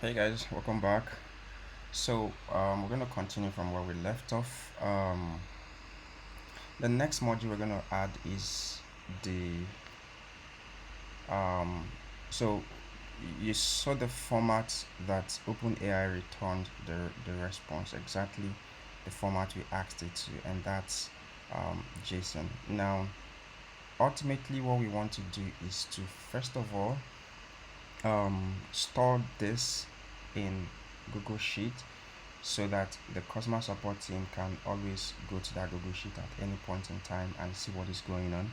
Hey guys, welcome back. We're gonna continue from where we left off. The next module we're gonna add is the um, so you saw the format that OpenAI returned the response, exactly the format we asked it to, and that's JSON. Now, ultimately, what we want to do is to first of all store this in Google Sheet so that the customer support team can always go to that Google Sheet at any point in time and see what is going on.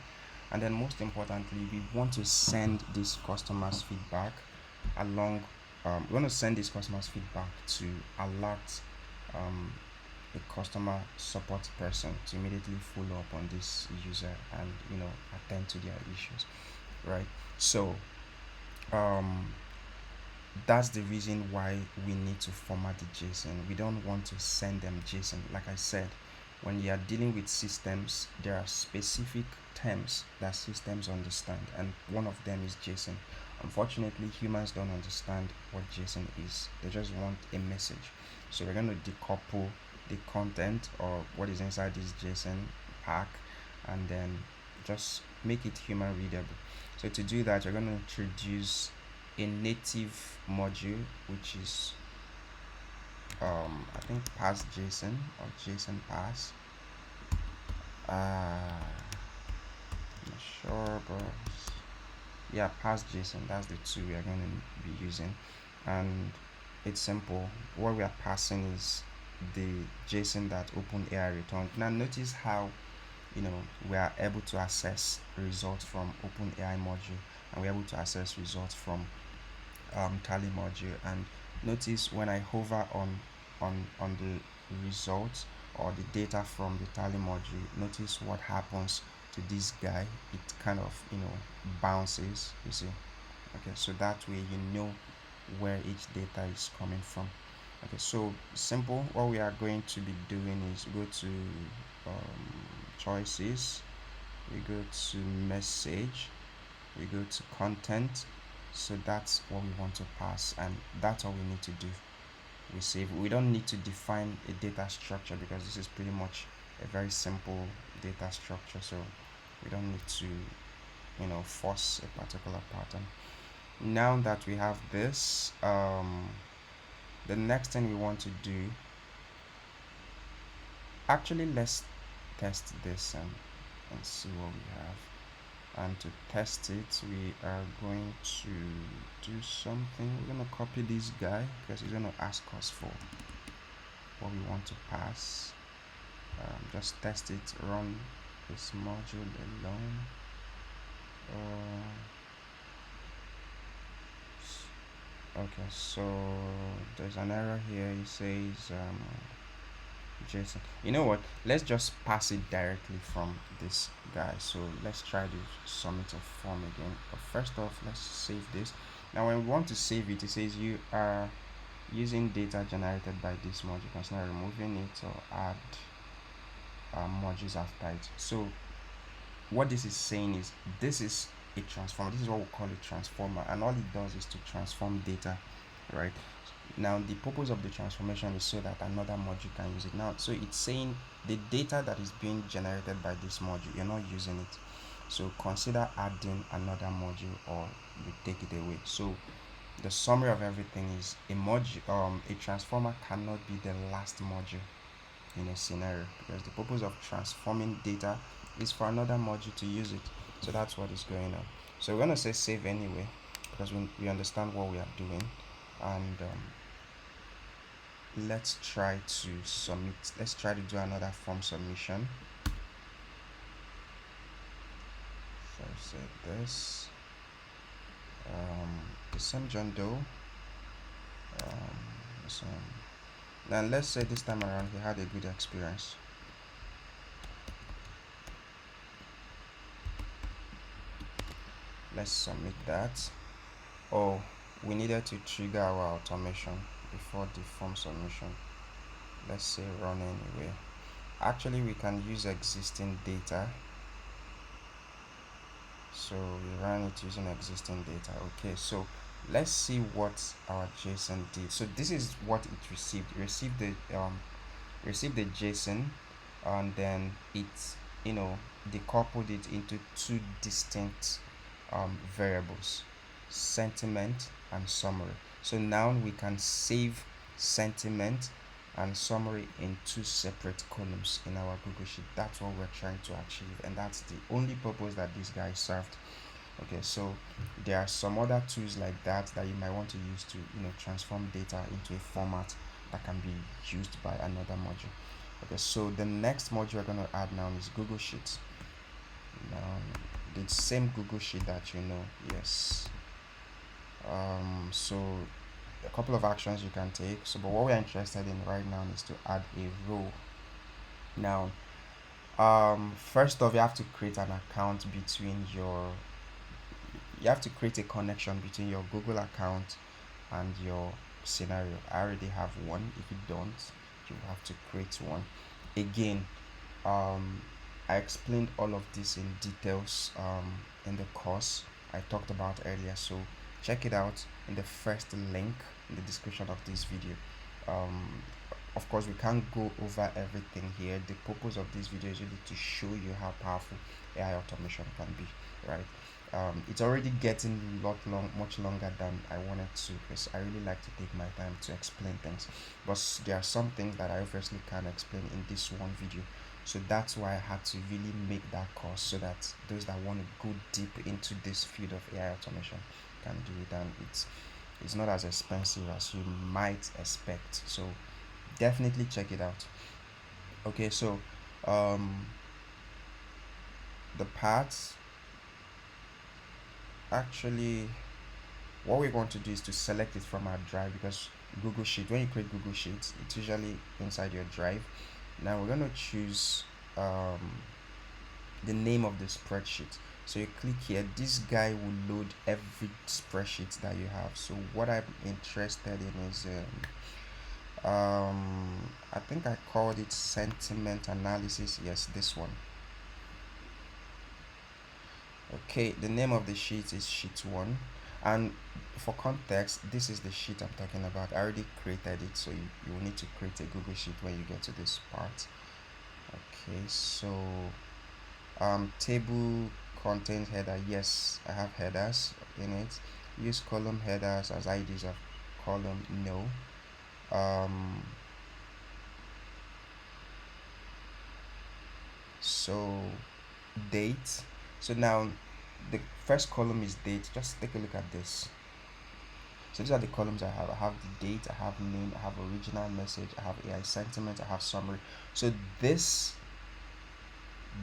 And then most importantly, we want to send this customers feedback along. We want to send this customers feedback to alert um, a customer support person to immediately follow up on this user and attend to their issues, right? So um, that's the reason why we need to format the JSON. We don't want to send them JSON. Like I said, when you are dealing with systems, there are specific terms that systems understand, and one of them is JSON. Unfortunately, humans don't understand what JSON is. They just want a message. So we're going to decouple the content or what is inside this JSON pack and then just make it human readable. So to do that, you're going to introduce a native module which is I think pass JSON or JSON pass. I'm not sure, but yeah, pass JSON. That's the two we are going to be using, and it's simple. What we are passing is the JSON that OpenAI returned. Now notice how we are able to access results from OpenAI module, and we're able to access results from tally module. And notice when I hover on the results or the data from the tally module, notice what happens to this guy. It kind of bounces, you see. Okay, so that way you know where each data is coming from. Okay, so simple. What we are going to be doing is go to choices, we go to message, we go to content. So that's what we want to pass, and that's all we need to do. We save. We don't need to define a data structure because this is pretty much a very simple data structure, so we don't need to force a particular pattern. Now that we have this, the next thing we want to do, actually let's test this and see what we have. And to test it, we are going to do something. We're going to copy this guy because he's going to ask us for what we want to pass. Just test it, run this module alone. Okay, so there's an error here. It says JSON. You know what? Let's just pass it directly from this guy. So let's try to submit a form again. But first off, let's save this. Now, when we want to save it, it says you are using data generated by this module. Consider removing it or add modules after it. So what this is saying is this is a transformer. This is what we call a transformer, and all it does is to transform data, right? Now the purpose of the transformation is so that another module can use it. Now, so it's saying the data that is being generated by this module, you're not using it, so consider adding another module or you take it away. So the summary of everything is a transformer cannot be the last module in a scenario because the purpose of transforming data is for another module to use it. So that's what is going on. So we're going to say save anyway because we understand what we are doing, and let's try to submit. Let's try to do another form submission. So say this the same John Doe. So now let's say this time around he had a good experience. Let's submit that. Oh, we needed to trigger our automation before the form submission. Let's say run anyway. Actually, we can use existing data, so we run it using existing data. Okay, so Let's see what our JSON did. So this is what it received. It received the JSON, and then it, you know, decoupled it into two distinct variables: sentiment and summary. So now we can save sentiment and summary in two separate columns in our Google Sheet. That's what we're trying to achieve, and that's the only purpose that this guy served. Okay, so there are some other tools like that that you might want to use to, transform data into a format that can be used by another module. Okay, so the next module we're going to add now is Google Sheets. Now, the same Google Sheet that you know. Yes. So a couple of actions you can take. So, but what we're interested in right now is to add a row. Now, first off, you have to create an account between your you have to create a connection between your Google account and your scenario. I already have one. If you don't, you have to create one. Again, um, I explained all of this in details in the course I talked about earlier. So check it out in the first link in the description of this video. Um, of course, we can't go over everything here. The purpose of this video is really to show you how powerful AI automation can be, right? It's already getting much longer than I wanted to, because I really like to take my time to explain things. But there are some things that I obviously can't explain in this one video. So that's why I had to really make that course, so that those that want to go deep into this field of AI automation can do it, and it's not as expensive as you might expect. So definitely check it out. Okay, so um, the parts actually, what we're going to do is to select it from our drive, because Google Sheet, when you create Google Sheets, it's usually inside your drive. Now we're going to choose um, the name of the spreadsheet. So you click here, this guy will load every spreadsheet that you have. So what I'm interested in is I think I called it sentiment analysis. Yes, this one. Okay, the name of the sheet is sheet 1, and for context, this is the sheet I'm talking about. I already created it, so you will need to create a Google Sheet when you get to this part. Okay, so table contains header. Yes, I have headers in it. Use column headers as IDs of column. No. um so date. So now the first column is date. Just take a look at this. So these are the columns I have. I have the date, I have name, I have original message, I have AI sentiment, I have summary. So this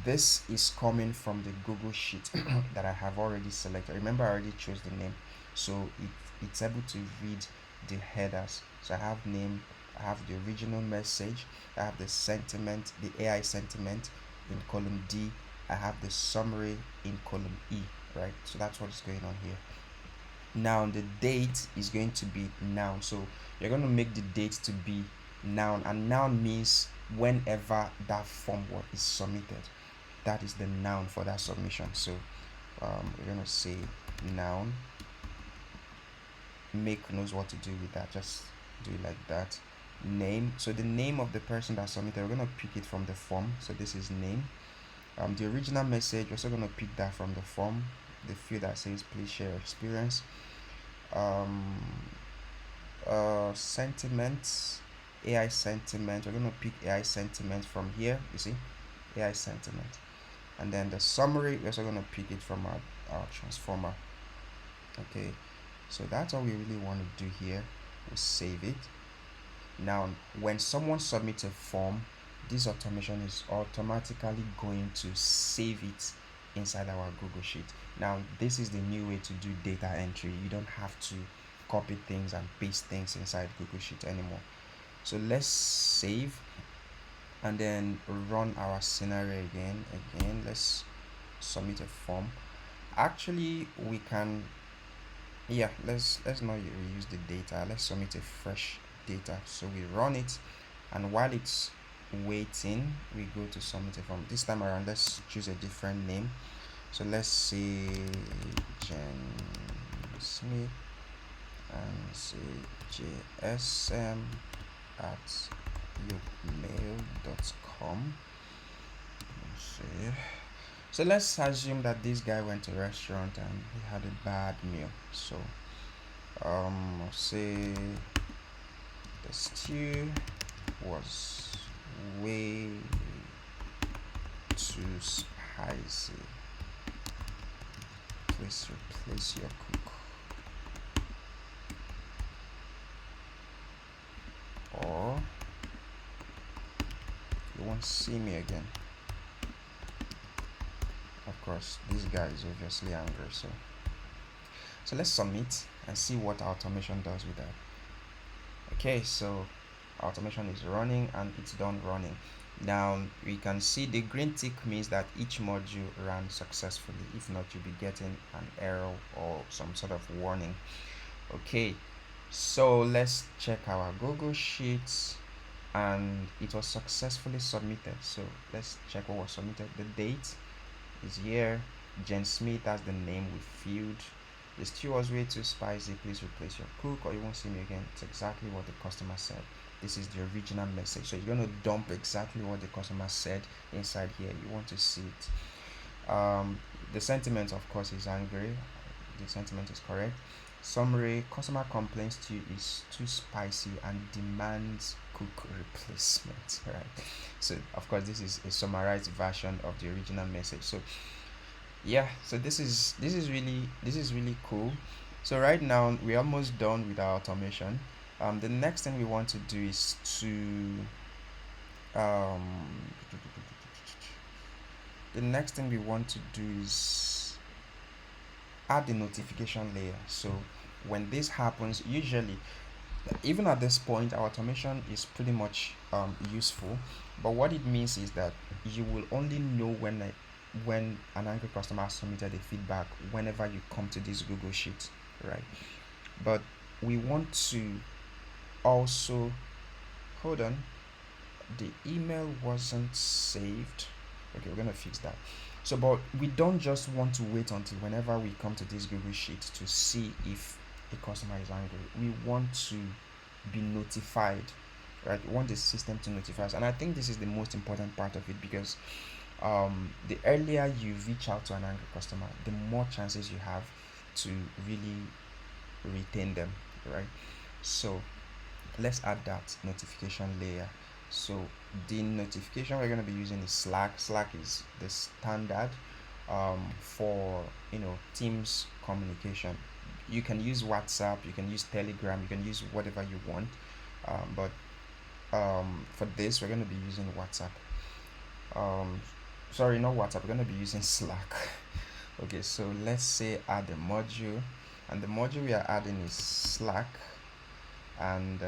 is coming from the Google Sheet that I have already selected. Remember, I already chose the name, so it's able to read the headers. So I have name, I have the original message, I have the sentiment, the AI sentiment in column D, I have the summary in column E, right? So that's what's going on here. Now the date is going to be noun, so you're going to make the date to be noun, and noun means whenever that form is submitted, that is the noun for that submission. So we're going to say noun. Make knows what to do with that, just do it like that. Name, so the name of the person that submitted, we're going to pick it from the form, so this is name. The original message, we're also going to pick that from the form, the field that says please share your experience. um Sentiments, AI sentiment, we're going to pick AI sentiment from here, you see, AI sentiment. And then the summary, we're also going to pick it from our transformer. Okay, so that's all we really want to do here. We'll save it. Now when someone submits a form, this automation is automatically going to save it inside our Google Sheet. Now this is the new way to do data entry. You don't have to copy things and paste things inside Google Sheet anymore. So let's save and then run our scenario again. Let's submit a form. Actually, we can, yeah, let's not reuse the data. Let's submit a fresh data. So we run it, and while it's waiting, we go to submit a form. This time around, let's choose a different name. So let's say Jen Smith. and say jsm at yogmail.com. See. So let's assume that this guy went to a restaurant and he had a bad meal. So say the stew was way too spicy. Please replace your cook. Or you won't see me again. Of course, this guy is obviously angry. So let's submit and see what automation does with that. Okay, so automation is running and it's done running. Now we can see the green tick means that each module ran successfully. If not, you'll be getting an error or some sort of warning. Okay, so let's check our Google Sheets, and it was successfully submitted. So let's check what was submitted. The date is here. Jen Smith, that's the name we filled. The stew was way too spicy. Please replace your cook or you won't see me again. It's exactly what the customer said. This is the original message. So you're going to dump exactly what the customer said inside here. You want to see it. The sentiment, of course, is angry. The sentiment is correct. Summary: customer complains to you is too spicy and demands cook replacement. Right. So of course this is a summarized version of the original message. So yeah, so this is really cool. So right now we're almost done with our automation. The next thing we want to do is to um, the next thing we want to do is add the notification layer. So when this happens, usually even at this point our automation is pretty much useful, but what it means is that you will only know when an angry customer has submitted a feedback whenever you come to this Google Sheet, right? But we want to also, hold on, the email wasn't saved. Okay, we're gonna fix that. So but we don't just want to wait until whenever we come to this Google Sheet to see if a customer is angry. We want to be notified, right? We want the system to notify us, and I think this is the most important part of it, because the earlier you reach out to an angry customer, the more chances you have to really retain them, right? So let's add that notification layer. So the notification we're going to be using is Slack is the standard for Teams communication. You can use WhatsApp, you can use Telegram, you can use whatever you want, but for this we're going to be using WhatsApp. Sorry, not WhatsApp, we're going to be using Slack. Okay, so let's say add a module, and the module we are adding is Slack, and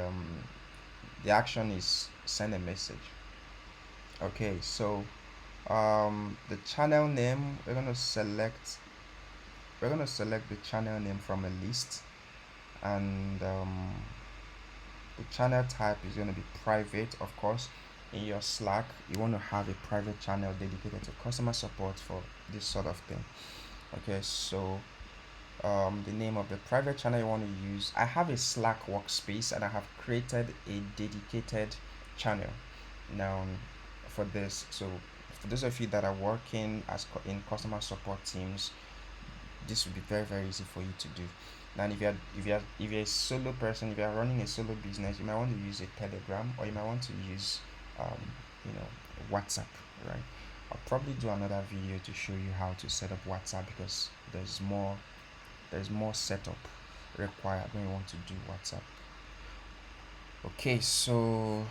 the action is send a message. Okay, so the channel name, we're gonna select the channel name from a list, and the channel type is going to be private. Of course, in your Slack you want to have a private channel dedicated to customer support for this sort of thing. Okay, so the name of the private channel you want to use, I have a Slack workspace and I have created a dedicated channel now for this. So for those of you that are working in customer support teams, this will be very very easy for you to do. Now if you're a solo person, if you're running a solo business, you might want to use a Telegram, or you might want to use um, WhatsApp, right? I'll probably do another video to show you how to set up WhatsApp, because there's more setup required when you want to do WhatsApp. Okay, so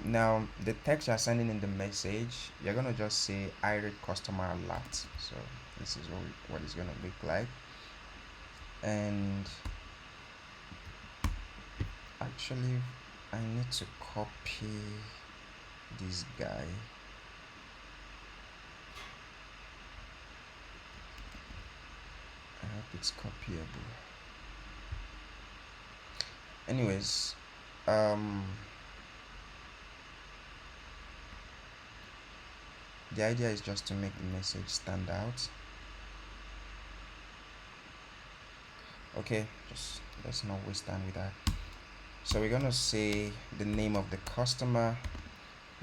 now the text you're sending in the message, you're gonna just say irate customer alert. So this is what it's gonna look like. And actually I need to copy this guy. I hope it's copyable. Anyways, the idea is just to make the message stand out. Okay, just let's not waste time with that. So we're gonna say the name of the customer.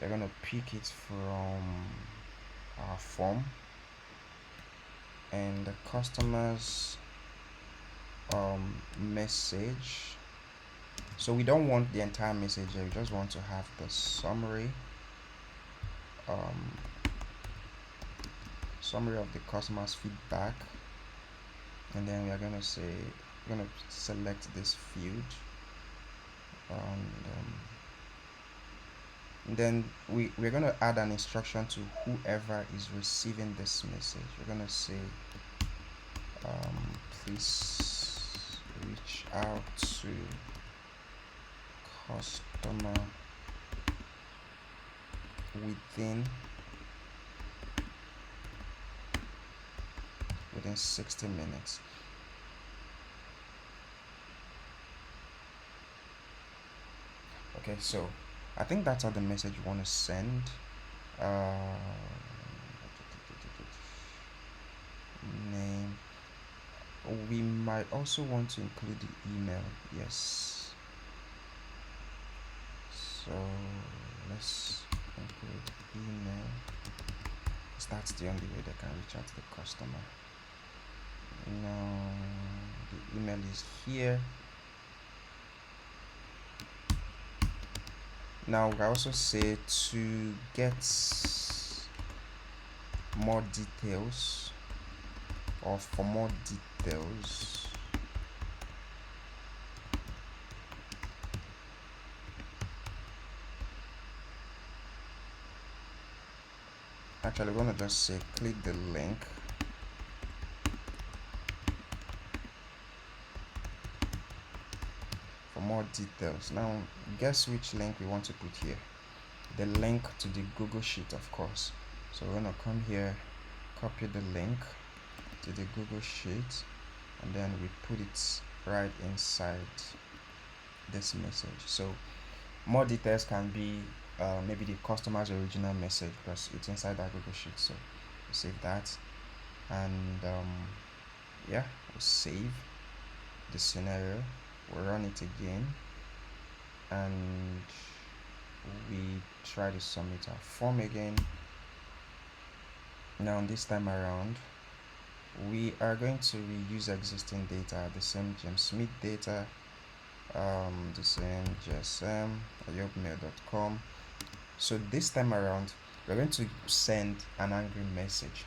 We're gonna pick it from our form, and the customer's message. So we don't want the entire message here, we just want to have the um, summary of the customer's feedback. And then we are going to say, we're going to select this field, and then we're going to add an instruction to whoever is receiving this message. We're going to say, please reach out to customer within 60 minutes. Okay, so I think that's all the message you want to send. uh, Name. We might also want to include the email. Yes, so let's include email, because that's the only way they can reach out to the customer. Now the email is here. Now we also say to get more details, or for more details, actually we're gonna just say click the link. For more details. Now guess which link we want to put here? The link to the Google Sheet, of course. So we're gonna come here, copy the link to the Google Sheet, and then we put it right inside this message. So more details can be maybe the customer's original message, because it's inside that Google Sheet. So we save that, and yeah, we'll save the scenario, we'll run it again, and we try to submit our form again. Now this time around, we are going to reuse existing data, the same James Smith data, the same GSM at yahoo.com. So this time around, we're going to send an angry message.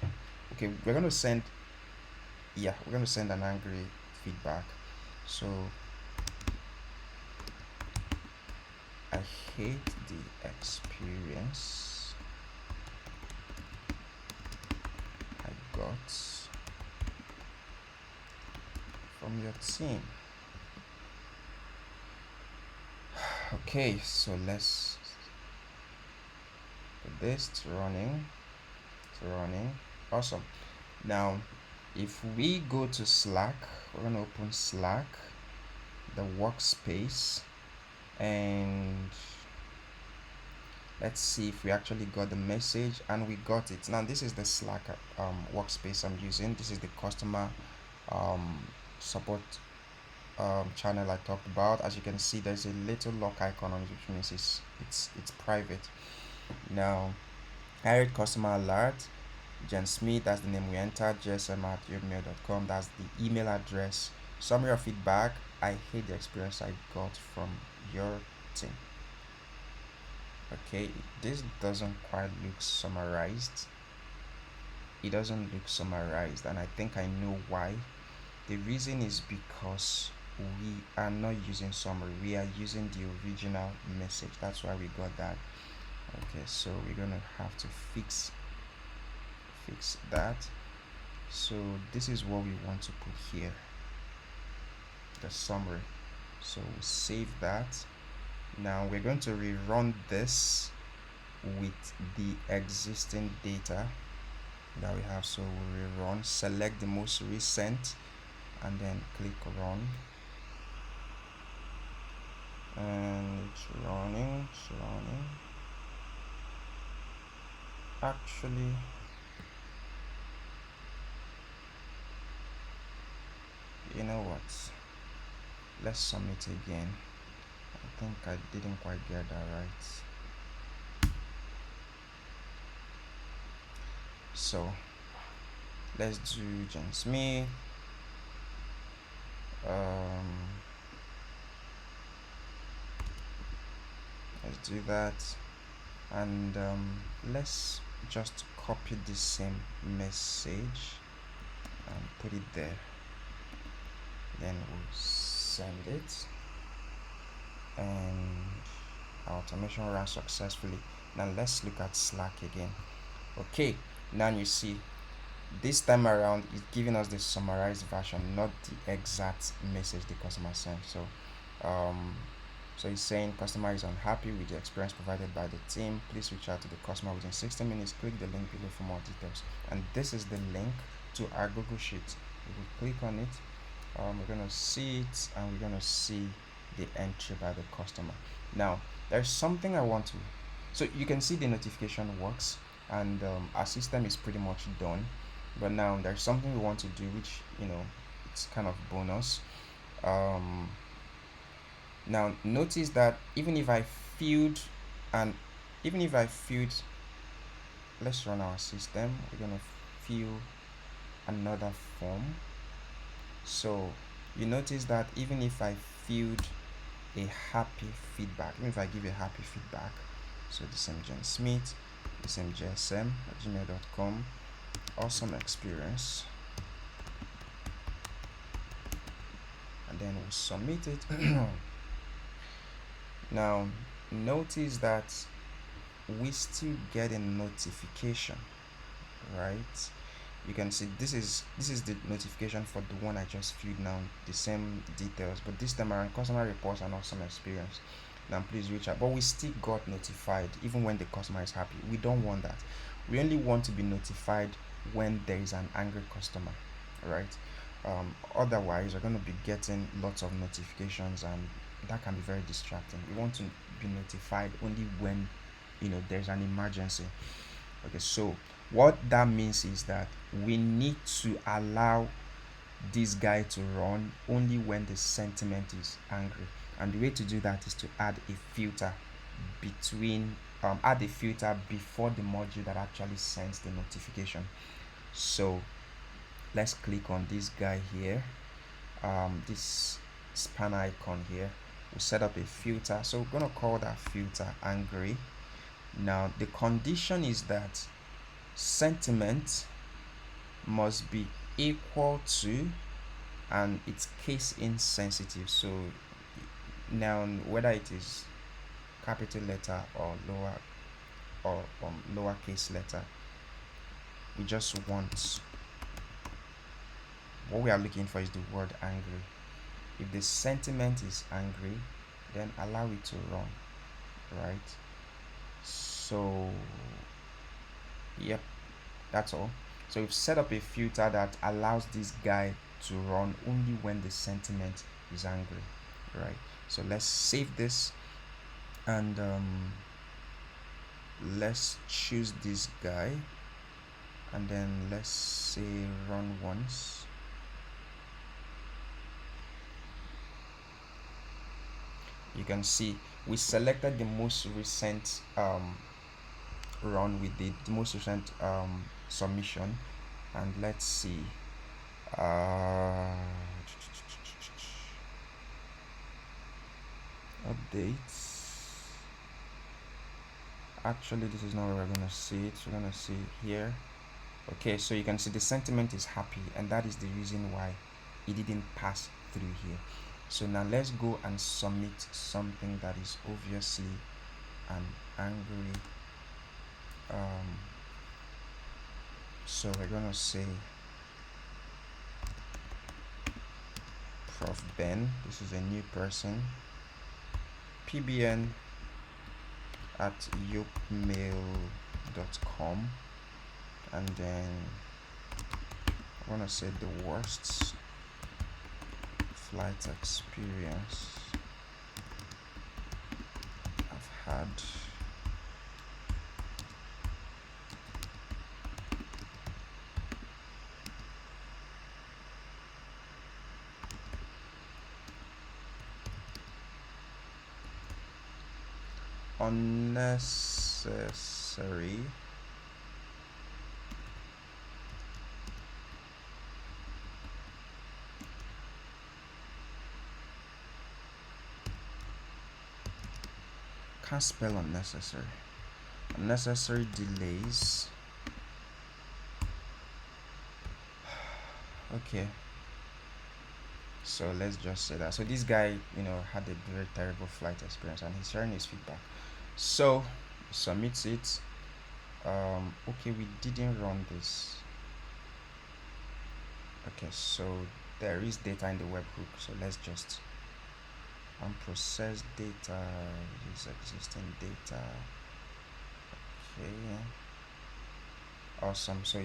Okay, we're going to send an angry feedback. So I hate the experience I got from your team. Okay, so let's put this to running. Awesome. Now if we go to Slack, we're going to open Slack, the workspace, and let's see if we actually got the message. And we got it. Now this is the Slack workspace I'm using. This is the customer support channel I talked about. As you can see, there's a little lock icon on it, which means it's private. Now I read customer alert, Jen Smith, that's the name we entered, gsm at yahoo.com, that's the email address. Summary of feedback: I hate the experience I got from your team. Okay, this doesn't quite look summarized. It doesn't look summarized, and I think I know why. The reason is because we are not using summary, we are using the original message. That's why we got that. Okay, so we're gonna have to fix that. So this is what we want to put here, the summary. So we save that. Now we're going to rerun this with the existing data that we have. So we'll rerun, select the most recent, and then click run, and it's running. Actually, you know what, let's submit again. I think I didn't quite get that right. So let's do John Smith. Let's do that, and let's just copy the same message and put it there. Then we'll send it, and our automation ran successfully. Now let's look at Slack again. Okay, now you see this time around it's giving us the summarized version, not the exact message the customer sent. Um, so it's saying customer is unhappy with the experience provided by the team. Please reach out to the customer within 60 minutes. Click the link below for more details. And this is the link to our Google Sheet. If we click on it, we're gonna see it, and we're gonna see the entry by the customer. Now there's something I want to, so you can see the notification works, and our system is pretty much done. But now there's something we want to do, which it's kind of bonus. um, Now notice that filled and even if I filled let's run our system. We're gonna fill another form. So you notice that even if I filled a happy feedback, even if I give a happy feedback, so the same John Smith, the same gsm@gmail.com, awesome experience, and then we'll submit it. Now notice that we still get a notification, right? You can see this is the notification for the one I just filled now, the same details, but this time around customer reports an awesome experience. Now please reach out, but we still got notified even when the customer is happy. We don't want that. We only want to be notified when there is an angry customer, right? Otherwise we're going to be getting lots of notifications, and that can be very distracting. We want to be notified only when there's an emergency. Okay, so what that means is that we need to allow this guy to run only when the sentiment is angry, and the way to do that is to add a filter before the module that actually sends the notification. So let's click on this guy here, this span icon here. We'll set up a filter, so we're going to call that filter angry. Now the condition is that sentiment must be equal to, and it's case insensitive. So now whether it is capital letter or lowercase letter, we just want, what we are looking for is the word angry. If the sentiment is angry, then allow it to run, right? So yep, that's all. So we've set up a filter that allows this guy to run only when the sentiment is angry, right? So let's save this, and let's choose this guy, and then let's say run once. You can see we selected the most recent run with the most recent submission, and let's see, updates. Actually this is not where we're gonna see it. We're gonna see it here. Okay, so you can see the sentiment is happy, and that is the reason why it didn't pass through here. So now let's go and submit something that is obviously an angry. So we're gonna say Prof Ben, this is a new person, pbn@yopmail.com, and then I want to say the worst flight experience I've had. unnecessary can't spell unnecessary delays. Okay, so let's just say that. So this guy, had a very terrible flight experience, and he's sharing his feedback. So submits it. Okay, we didn't run this. Okay, so there is data in the webhook. So let's just unprocessed data is existing data. Okay, awesome. So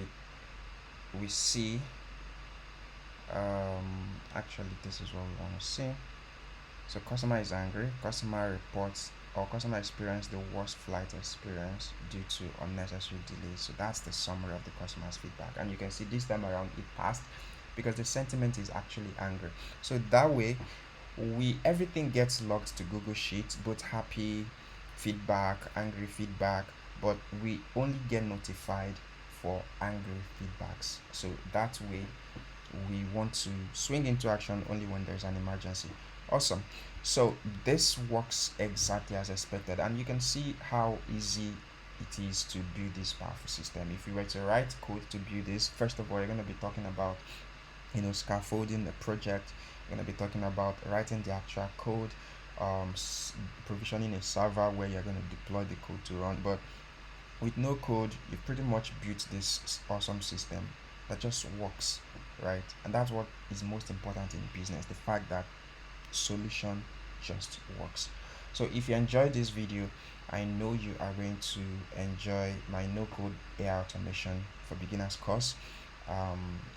we see. Actually, this is what we want to see. So customer is angry. Customer reports or customer experienced the worst flight experience due to unnecessary delays. So that's the summary of the customer's feedback. And you can see this time around it passed because the sentiment is actually angry. So that way, everything gets logged to Google Sheets, both happy feedback, angry feedback, but we only get notified for angry feedbacks. So that way we want to swing into action only when there's an emergency. Awesome. So this works exactly as expected, and you can see how easy it is to build this powerful system. If you were to write code to build this, first of all, you're going to be talking about scaffolding the project. You're going to be talking about writing the actual code, provisioning a server where you're going to deploy the code to run. But with no code, you've pretty much built this awesome system that just works, right? And that's what is most important in business, the fact that solution just works. So if you enjoyed this video, I know you are going to enjoy my no code AI automation for beginners course.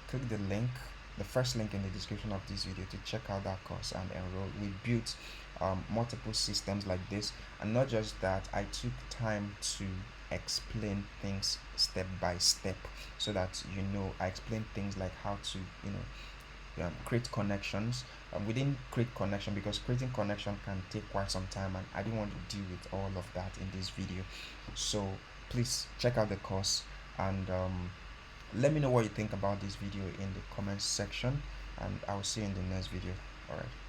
Click the link, the first link in the description of this video, to check out that course and enroll. We built multiple systems like this, and not just that, I took time to explain things step by step, so that I explain things like how to create connections. We didn't create connection because creating connection can take quite some time, and I didn't want to deal with all of that in this video. So please check out the course, and let me know what you think about this video in the comments section, and I'll see you in the next video. All right.